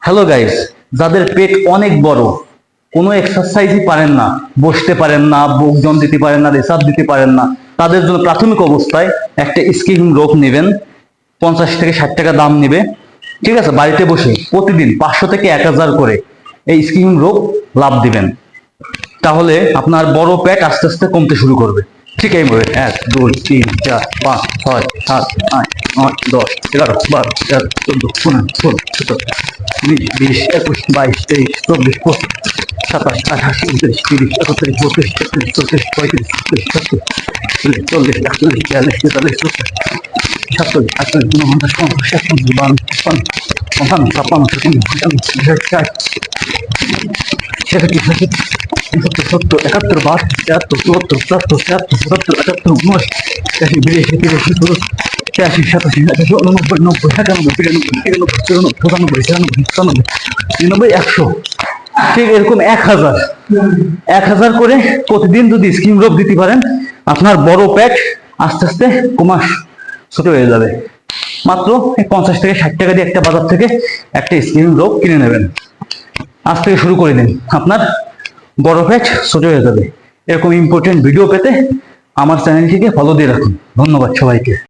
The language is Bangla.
হ্যালো গাইস, যাদের পেট অনেক বড়, কোনো এক্সারসাইজই পারেন না, বসতে পারেন না, বুক জম দিতে পারেন না, রেসাপ দিতে পারেন না, তাদের জন্য প্রাথমিক অবস্থায় একটা স্কিপিং রোপ নেবেন। 50 থেকে 60 টাকা দাম নেবে। ঠিক আছে, বাড়িতে বসে প্রতিদিন 500 থেকে 1000 করে এই স্কিপিং রোপ লাভ দিবেন। তাহলে আপনার বড় পেট আস্তে আস্তে কমতে শুরু করবে। ঠিক এইভাবে 1 2 3 4 5 6 7 8 9 10 11 12 13 14 15 16 17 20 21 21 22 23 24 25 27 28 29 30 31 32 33 34 35 36 37 40 41 42 43 44 46 48 49 50 56 57 58 56 57 58 70 71 72 73 74 75 76 77 79 80 82 83 84 87 88 89 90 91 92 93 94 95 96 97 98 99 100। ঠিক এরকম 1000 করে প্রতিদিন যদি স্কিম রোপ দিতে পারেন, আপনার বড় পেট আস্তে আস্তে কমা ছোট হয়ে যাবে। মাত্র 50 থেকে 60 টাকা দিয়ে একটা বাজার থেকে একটা স্কিম রোপ কিনে নেবেন। আজ থেকে শুরু করে দিন, আপনার বড় পেট ছোট হয়ে যাবে। এরকম ইম্পর্টেন্ট ভিডিও পেতে আমার চ্যানেলটিকে ফলো দিয়ে রাখুন। ধন্যবাদ সবাইকে।